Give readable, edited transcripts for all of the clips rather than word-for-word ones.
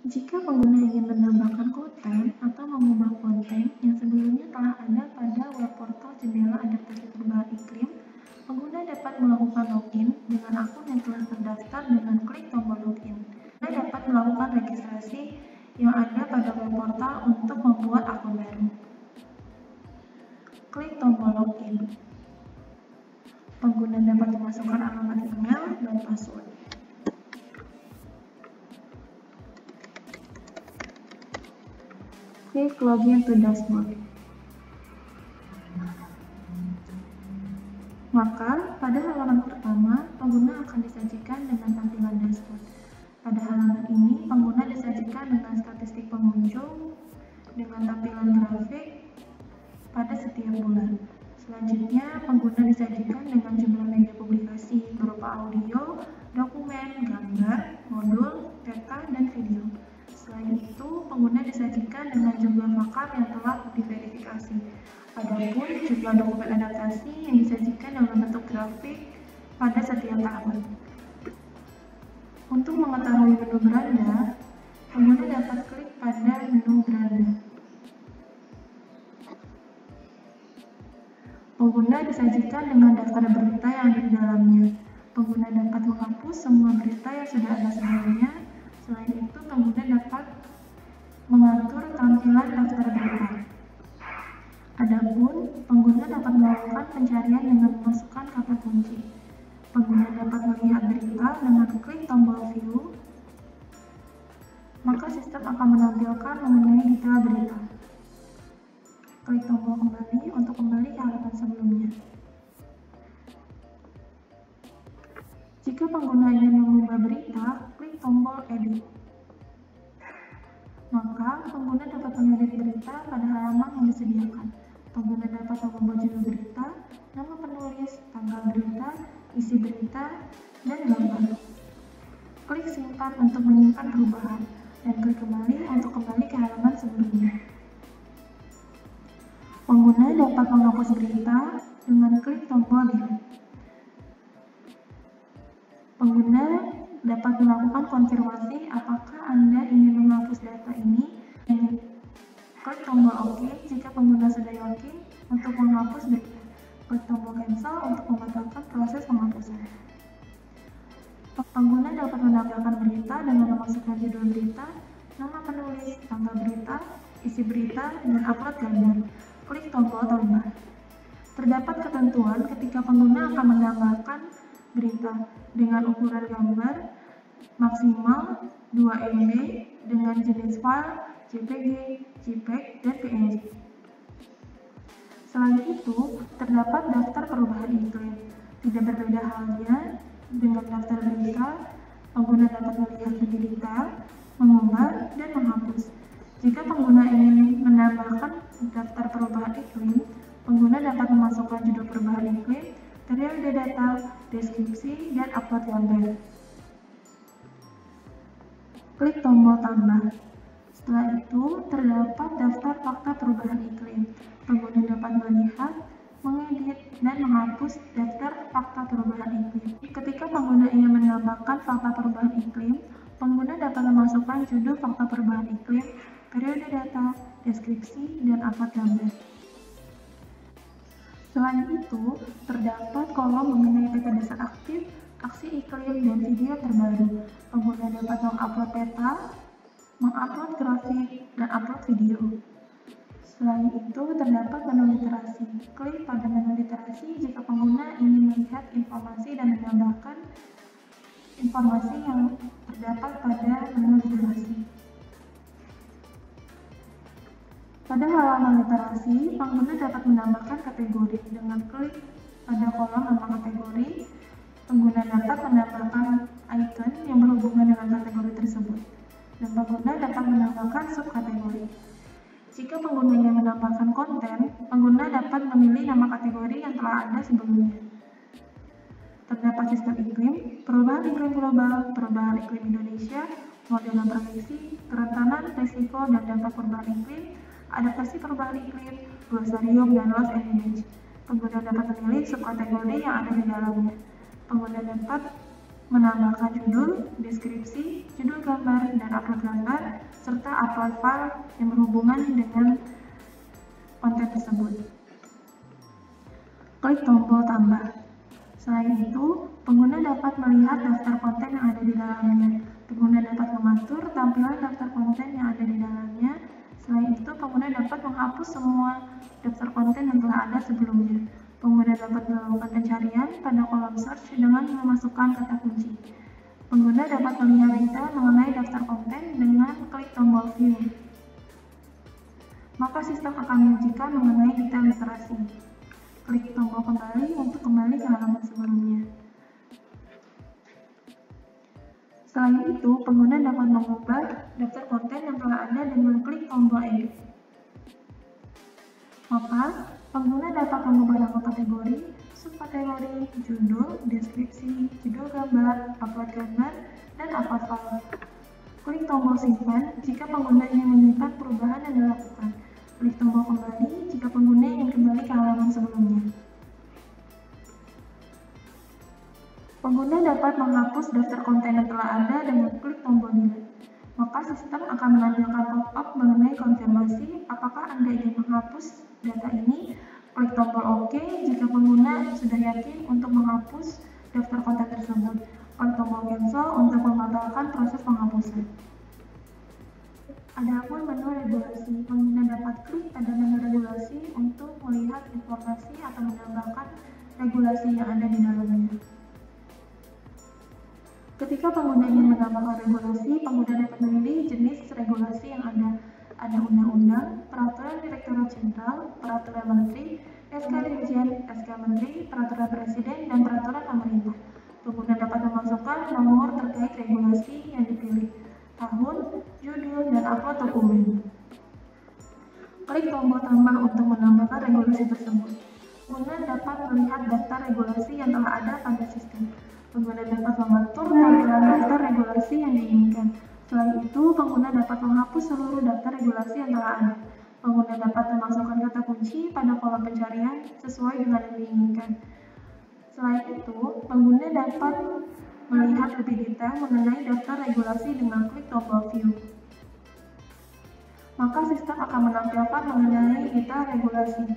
Jika pengguna ingin menambahkan konten atau mengubah konten yang sebelumnya telah ada pada web portal jendela adaptasi perubahan iklim, pengguna dapat melakukan login dengan akun yang telah terdaftar dengan klik tombol login. Pengguna dapat melakukan registrasi yang ada pada web portal untuk membuat akun baru. Klik tombol login. Pengguna dapat memasukkan alamat email dan password. Klik login to dashboard. Maka, pada halaman pertama, pengguna akan disajikan dengan tampilan dashboard. Pada halaman ini, pengguna disajikan dengan statistik pengunjung, dengan tampilan grafik pada setiap bulan. Selanjutnya, pengguna disajikan dengan jumlah media publikasi berupa audio, dokumen, gambar, modul, peta, dan video. Selain itu, pengguna disajikan dengan jumlah makam yang telah diverifikasi. Adapun jumlah dokumen adaptasi yang disajikan dalam bentuk grafik pada setiap tahun. Untuk mengetahui menu beranda, pengguna dapat klik pada menu beranda. Pengguna disajikan dengan daftar berita yang ada di dalamnya. Pengguna dapat menghapus semua berita yang sudah ada sebelumnya. Selain itu, pengguna dapat mengatur tampilan daftar berita. Adapun, pengguna dapat melakukan pencarian dengan memasukkan kata kunci. Pengguna dapat melihat berita dengan klik tombol view, maka sistem akan menampilkan mengenai detail berita. Klik tombol kembali untuk kembali ke halaman sebelumnya. Jika pengguna ingin mengubah berita, klik tombol edit. Maka, pengguna dapat mengedit berita pada halaman yang disediakan. Pengguna dapat mengubah judul berita, nama penulis, tanggal berita, isi berita, dan gambar. Klik simpan untuk menyimpan perubahan, dan klik kembali untuk kembali ke halaman sebelumnya. Pengguna dapat menghapus berita dengan klik tombol delete. Pengguna dapat melakukan konfirmasi apakah Anda ingin menghapus data ini. Klik tombol OK jika pengguna sudah yakin untuk menghapus berita. Klik tombol cancel untuk membatalkan proses penghapusan. Pengguna dapat menambahkan berita dengan memasukkan judul berita, nama penulis, tanggal berita, isi berita, dan upload gambar. Klik tombol tambah. Terdapat ketentuan ketika pengguna akan menambahkan berita dengan ukuran gambar maksimal 2 MB dengan jenis file JPG, JPEG, dan PNG. Selain itu, terdapat daftar perubahan iklim. Tidak berbeda halnya dengan daftar berita, pengguna dapat melihat lebih detail, mengubah, dan menghapus. Jika pengguna ingin menambahkan daftar perubahan iklim, pengguna dapat memasukkan judul perubahan iklim, periode data, deskripsi, dan upload gambar. Klik tombol tambah. Setelah itu, terdapat daftar fakta perubahan iklim. Pengguna dapat melihat, mengedit, dan menghapus daftar fakta perubahan iklim. Ketika pengguna ingin menambahkan fakta perubahan iklim, pengguna dapat memasukkan judul fakta perubahan iklim, periode data, deskripsi, dan upload gambar. Selain itu, terdapat kolom mengenai peta dasar aktif, aksi iklim, dan video terbaru. Pengguna dapat mengupload peta, mengupload grafik, dan upload video. Selain itu, terdapat menu literasi. Klik pada menu literasi jika pengguna ingin melihat informasi dan menambahkan informasi yang terdapat pada menu literasi. Pada halaman literasi, pengguna dapat menambahkan kategori. Dengan klik pada kolom nama kategori, pengguna dapat menambahkan icon yang berhubungan dengan kategori tersebut. Dan pengguna dapat menambahkan subkategori. Jika pengguna ingin menambahkan konten, pengguna dapat memilih nama kategori yang telah ada sebelumnya. Terdapat sistem iklim, perubahan iklim global, perubahan iklim Indonesia, model prediksi, kerentanan, risiko, dan dampak perubahan iklim, adaptasi perubahan iklim, glosarium, dan loss and image. Pengguna dapat memilih subkategori yang ada di dalamnya. Pengguna dapat menambahkan judul, deskripsi, judul gambar, dan upload gambar, serta upload file yang berhubungan dengan konten tersebut. Klik tombol tambah. Selain itu, pengguna dapat melihat daftar konten yang ada di dalamnya. Pengguna dapat mengatur tampilan daftar konten yang ada di dalamnya. Selain itu, pengguna dapat menghapus semua daftar konten yang telah ada sebelumnya. Pengguna dapat melakukan pencarian pada kolom search dengan memasukkan kata kunci. Pengguna dapat melihat detail mengenai daftar konten dengan klik tombol view. Maka sistem akan menyajikan mengenai detail literasi. Klik tombol kembali untuk kembali ke halaman sebelumnya. Selain itu, pengguna dapat mengubah daftar konten yang telah ada dengan klik tombol edit. Maka, pengguna dapat mengubah nama kategori, subkategori, judul, deskripsi, judul gambar, upload gambar, dan upload file. Klik tombol simpan jika pengguna ingin menyimpan perubahan yang dilakukan. Klik tombol kembali jika pengguna ingin kembali ke halaman sebelumnya. Pengguna dapat menghapus daftar konten yang telah ada dengan klik tombol delete. Maka sistem akan menampilkan pop-up mengenai konfirmasi apakah Anda ingin menghapus data ini. Klik tombol OK jika pengguna sudah yakin untuk menghapus daftar konten tersebut. Klik tombol cancel untuk membatalkan proses penghapusan. Adapun menu regulasi, pengguna dapat klik pada menu regulasi untuk melihat informasi atau menambahkan regulasi yang ada di dalamnya. Ketika pengguna ingin menambahkan regulasi, pengguna dapat memilih jenis regulasi yang ada. Ada undang-undang, peraturan Direktorat Jenderal, peraturan Menteri, SK Dirjen, SK Menteri, peraturan Presiden, dan peraturan pemerintah. Pengguna dapat memasukkan nomor terkait regulasi yang dipilih, tahun, judul, dan upload dokumen. Klik tombol tambah untuk menambahkan regulasi tersebut. Pengguna dapat melihat daftar regulasi yang telah ada pada sistem. Pengguna dapat mengatur tampilan daftar regulasi yang diinginkan. Selain itu, pengguna dapat menghapus seluruh daftar regulasi yang telah ada. Pengguna dapat memasukkan kata kunci pada kolom pencarian sesuai dengan yang diinginkan. Selain itu, pengguna dapat melihat lebih detail mengenai daftar regulasi dengan klik tombol view. Maka sistem akan menampilkan mengenai detail regulasi.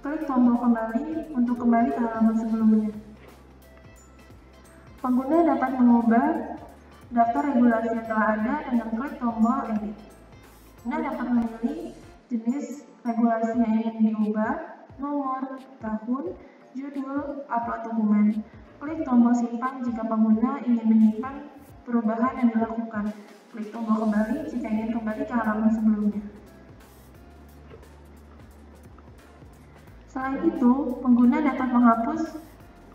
Klik tombol kembali untuk kembali ke halaman sebelumnya. Pengguna dapat mengubah daftar regulasi yang telah ada dengan klik tombol edit. Pengguna dapat memilih jenis regulasi yang ingin diubah, nomor, tahun, judul, upload dokumen. Klik tombol simpan jika pengguna ingin menyimpan perubahan yang dilakukan. Klik tombol kembali jika ingin kembali ke halaman sebelumnya. Selain itu, pengguna dapat menghapus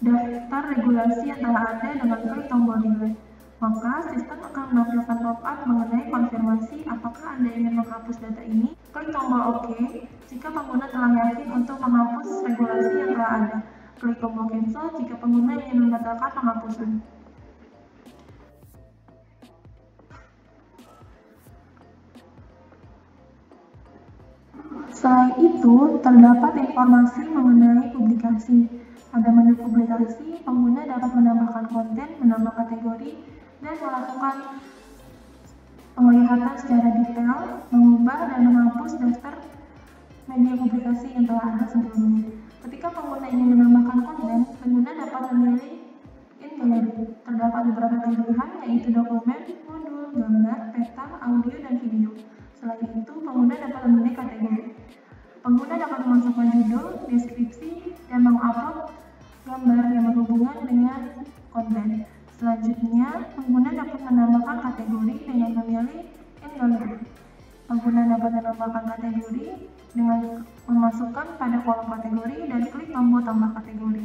daftar regulasi yang telah ada dengan klik tombol delete. Maka sistem akan menampilkan pop-up mengenai konfirmasi apakah Anda ingin menghapus data ini. Klik tombol OK jika pengguna telah yakin untuk menghapus regulasi yang telah ada. Klik tombol cancel jika pengguna ingin membatalkan penghapusan. Selain itu, terdapat informasi mengenai publikasi. Pada menu publikasi, pengguna dapat menambahkan konten, menambah kategori, dan melakukan penglihatan secara detail, mengubah dan menghapus daftar media publikasi yang telah ada sebelumnya. Ketika pengguna ingin menambahkan konten, pengguna dapat memilih in gallery. Terdapat beberapa pilihan, yaitu dokumen, modul, gambar, peta, audio, dan video. Selain itu, pengguna dapat memilih kategori. Pengguna dapat memasukkan judul, deskripsi, dan mengupload gambar yang berhubungan dengan konten. Selanjutnya, pengguna dapat menambahkan kategori dengan memilih in gallery. Pengguna dapat menambahkan kategori dengan memasukkan pada kolom kategori dan klik tombol tambah kategori.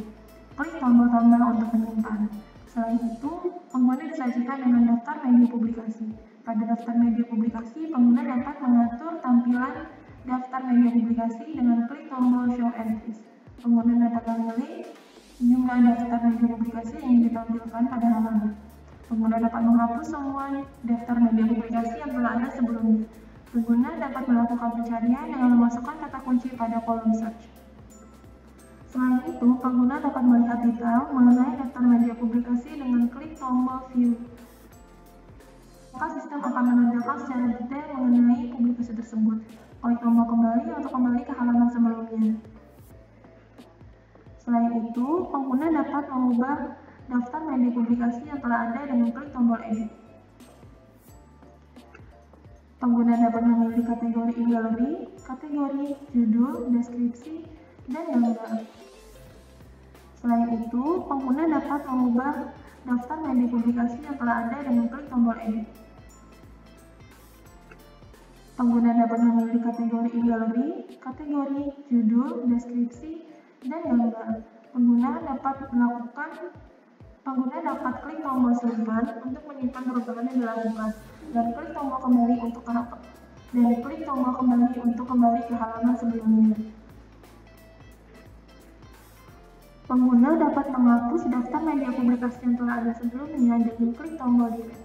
Klik tombol tambah untuk menyimpan. Selain itu, pengguna disajikan dengan daftar media publikasi. Pada daftar media publikasi, pengguna dapat mengatur tampilan daftar media publikasi dengan klik tombol show entries. Pengguna dapat memilih jumlah daftar media publikasi yang ditampilkan pada halaman. Pengguna dapat menghapus semua daftar media publikasi yang telah ada sebelumnya. Pengguna dapat melakukan pencarian dengan memasukkan kata kunci pada kolom search. Selain itu, pengguna dapat melihat detail mengenai daftar media publikasi maka sistem akan menandakan secara detail mengenai publikasi tersebut. Klik tombol kembali untuk kembali ke halaman sebelumnya. Selain itu, pengguna dapat mengubah daftar media publikasi yang telah ada dengan klik tombol edit. Pengguna dapat memilih kategori e-gallery, kategori, judul, deskripsi, dan gambar. Selain itu, pengguna dapat mengubah daftar media publikasi yang telah ada dengan klik tombol edit. Pengguna dapat memilih kategori e-gallery, kategori, judul, deskripsi, dan gambar. Pengguna dapat klik tombol simpan untuk menyimpan perubahan yang dilakukan, dan klik tombol kembali untuk kembali ke halaman sebelumnya. Pengguna dapat menghapus daftar media publikasi yang telah ada sebelumnya dengan klik tombol delete.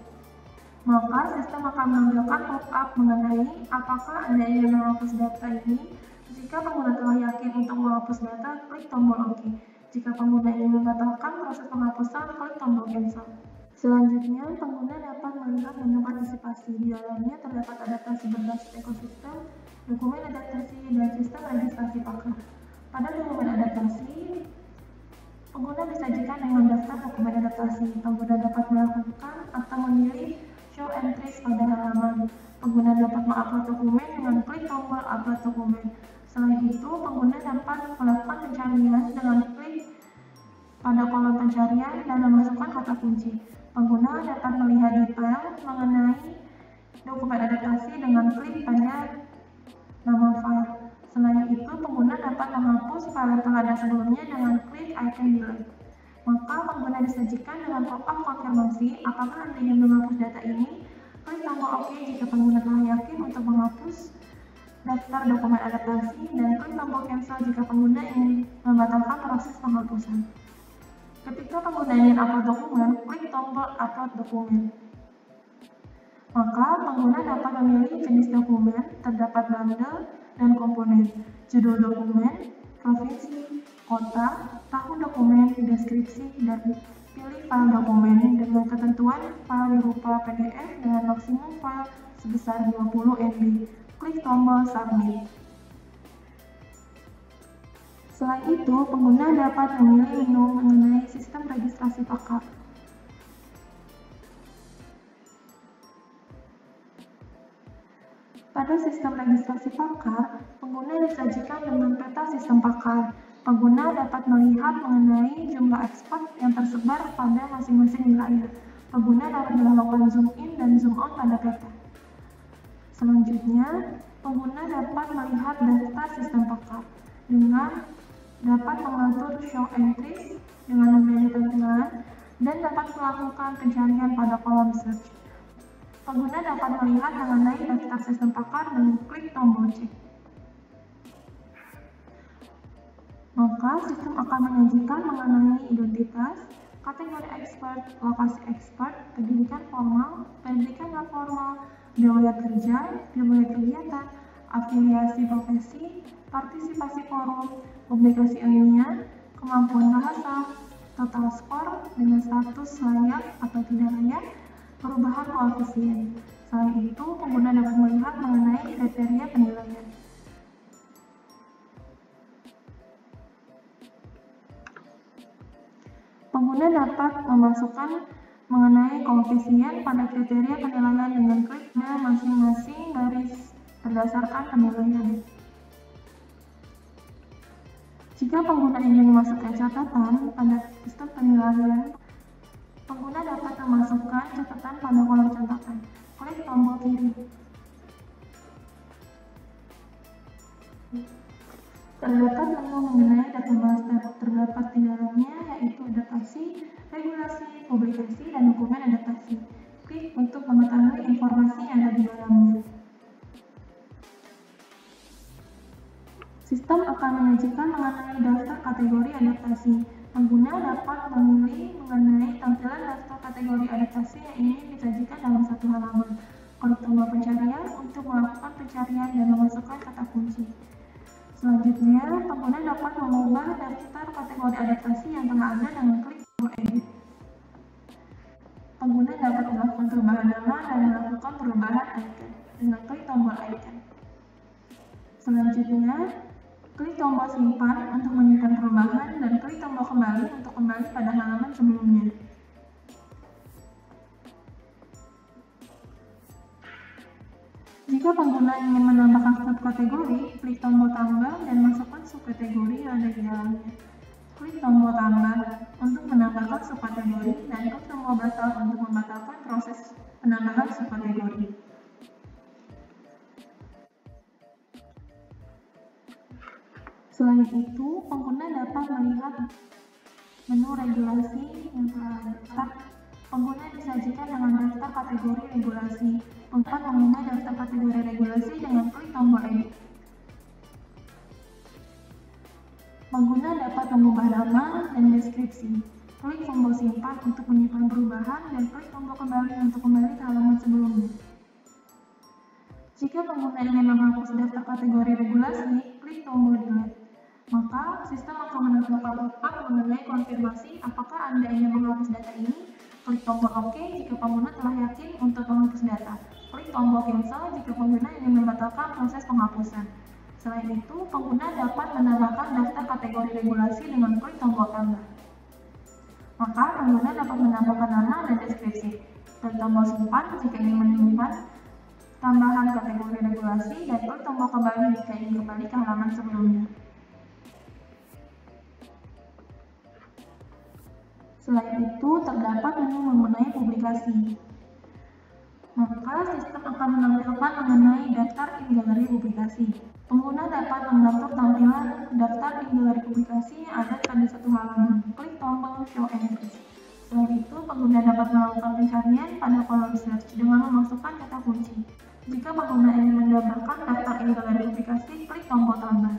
Maka sistem akan menampilkan pop-up mengenai apakah Anda ingin menghapus data ini. Jika pengguna telah yakin untuk menghapus data, klik tombol OK. Jika pengguna ingin membatalkan proses penghapusan, klik tombol cancel. Selanjutnya, pengguna dapat melihat menu partisipasi. Di dalamnya terdapat adaptasi berbasis ekosistem, dokumen adaptasi, dan sistem registrasi pakar. Pada dokumen adaptasi, pengguna disajikan dengan daftar dokumen adaptasi. Pengguna dapat melakukan atau memilih show entries pada halaman. Pengguna dapat mengupload dokumen dengan klik tombol upload dokumen. Selain itu, pengguna dapat melakukan pencarian dengan klik pada kolom pencarian dan memasukkan kata kunci. Pengguna dapat melihat detail mengenai dokumen adaptasi dengan klik pada nama file. Selain itu, pengguna dapat menghapus file yang telah ada sebelumnya dengan klik icon delete. Maka pengguna disajikan dengan pop-up konfirmasi apakah Anda ingin menghapus data ini. Klik tombol OK jika pengguna telah yakin untuk menghapus daftar dokumen adaptasi, dan klik tombol cancel jika pengguna ingin membatalkan proses penghapusan. Ketika pengguna ingin upload dokumen, klik tombol upload dokumen. Maka pengguna dapat memilih jenis dokumen, terdapat bundle dan komponen, judul dokumen, provinsi, kota, tahun dokumen, deskripsi, dan pilih file dokumen dengan ketentuan file berupa PDF dengan maksimum file sebesar 20 MB. Klik tombol submit. Selain itu, pengguna dapat memilih menu mengenai sistem registrasi pakar. Pada sistem registrasi pakar, pengguna disajikan dengan peta sistem pakar. Pengguna dapat melihat mengenai jumlah ekspor yang tersebar pada masing-masing wilayah. Pengguna dapat melakukan zoom in dan zoom out pada peta. Selanjutnya, pengguna dapat melihat daftar sistem pakar dengan dapat mengatur show entries dengan memilih tampilan dan dapat melakukan pencarian pada kolom search. Pengguna dapat melihat mengenai daftar sistem pakar dengan klik tombol cek. Maka sistem akan menyajikan mengenai identitas, kategori expert, lokasi expert, pendidikan formal, pendidikan non formal, riwayat kerja, riwayat kegiatan, afiliasi profesi, partisipasi forum, publikasi ilmiah, kemampuan bahasa, total skor dengan status layak atau tidak layak, perubahan koefisien. Selain itu, pengguna dapat melihat mengenai kriteria penilaian. Pengguna dapat memasukkan mengenai koefisien pada kriteria penilaian dengan klik pada masing-masing baris berdasarkan penilaian. Jika pengguna ingin memasukkan catatan pada sistem penilaian, pengguna dapat memasukkan catatan pada kolom catatan. Klik tombol kiri. Terdapat menu mengenai data master. Terdapat di dalamnya yaitu adaptasi, regulasi, publikasi, dan dokumen adaptasi. Klik untuk mengetahui informasi yang ada di dalamnya. Sistem akan menyajikan mengenai daftar kategori adaptasi. Pengguna dapat memilih mengenai tampilan daftar kategori adaptasi yang ingin disajikan dalam satu halaman. Klik tombol pencarian untuk melakukan pencarian dan memasukkan kata kunci. Selanjutnya, pengguna dapat mengubah daftar kategori adaptasi yang telah ada dengan klik tombol edit. Pengguna dapat melakukan perubahan mengubah nama dan melakukan perubahan icon dengan klik tombol icon. Selanjutnya, klik tombol simpan untuk menyimpan perubahan dan klik tombol kembali untuk kembali pada halaman sebelumnya. Jika pengguna ingin menambahkan subkategori, klik tombol tambah dan masukkan subkategori yang ada di dalamnya. Klik tombol tambah untuk menambahkan subkategori dan klik tombol batal untuk membatalkan proses penambahan subkategori. Selain itu, pengguna dapat melihat menu regulasi yang telah daftar. Pengguna disajikan dengan daftar kategori regulasi. Dapat mengubah daftar kategori regulasi dengan klik tombol edit. Pengguna dapat mengubah nama dan deskripsi. Klik tombol simpan untuk menyimpan perubahan dan klik tombol kembali untuk kembali ke halaman sebelumnya. Jika pengguna ingin menghapus daftar kategori regulasi, klik tombol delete. Maka, sistem akan menampilkan pop-up mengenai konfirmasi apakah Anda ingin menghapus data ini. Klik tombol OK jika pengguna telah yakin untuk menghapus data. Klik tombol cancel jika pengguna ingin membatalkan proses penghapusan. Selain itu, pengguna dapat menambahkan daftar kategori regulasi dengan klik tombol tambah. Maka, pengguna dapat menambahkan nama dan deskripsi. Klik tombol simpan jika ingin menyimpan tambahan kategori regulasi dan klik tombol kembali jika ingin kembali ke halaman sebelumnya. Selain itu, terdapat menu mengenai publikasi. Maka, sistem akan menampilkan mengenai daftar in-galeri publikasi. Pengguna dapat mengatur tampilan daftar in-galeri publikasi yang ada pada satu halaman. Klik tombol Show Entries. Selain itu, pengguna dapat melakukan pencarian pada kolom search dengan memasukkan kata kunci. Jika pengguna ingin menambahkan daftar in-galeri publikasi, klik tombol tambah.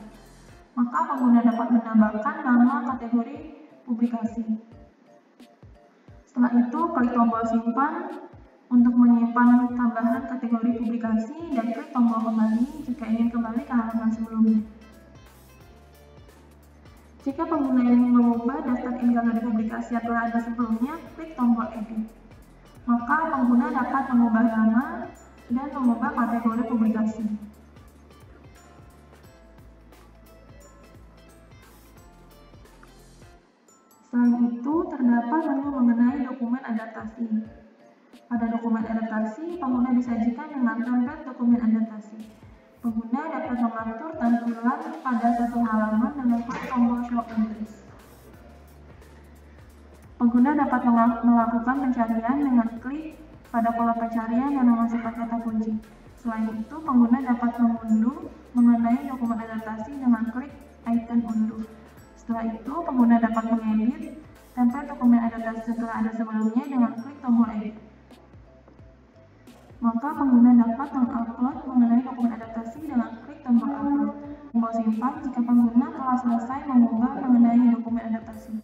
Maka, pengguna dapat menambahkan nama kategori publikasi. Setelah itu, klik tombol simpan untuk menyimpan tambahan kategori publikasi dan klik tombol kembali jika ingin kembali ke halaman sebelumnya. Jika pengguna ingin mengubah daftar in-galeri publikasi yang telah ada sebelumnya, klik tombol edit. Maka pengguna dapat mengubah nama dan mengubah kategori publikasi. Selain itu, terdapat menu mengenai dokumen adaptasi. Pada dokumen adaptasi, pengguna disajikan dengan template dokumen adaptasi. Pengguna dapat mengatur tampilan pada satu halaman dengan klik tombol Show Entries. Pengguna dapat melakukan pencarian dengan klik pada kolom pencarian dan memasukkan kata kunci. Selain itu, pengguna dapat mengunduh mengenai dokumen adaptasi dengan klik icon unduh. Setelah itu, pengguna dapat mengedit template dokumen adaptasi setelah ada sebelumnya dengan klik tombol edit. Maka pengguna dapat mengupload mengenai dokumen adaptasi dengan klik tombol upload. Tombol simpan jika pengguna telah selesai mengubah mengenai dokumen adaptasi.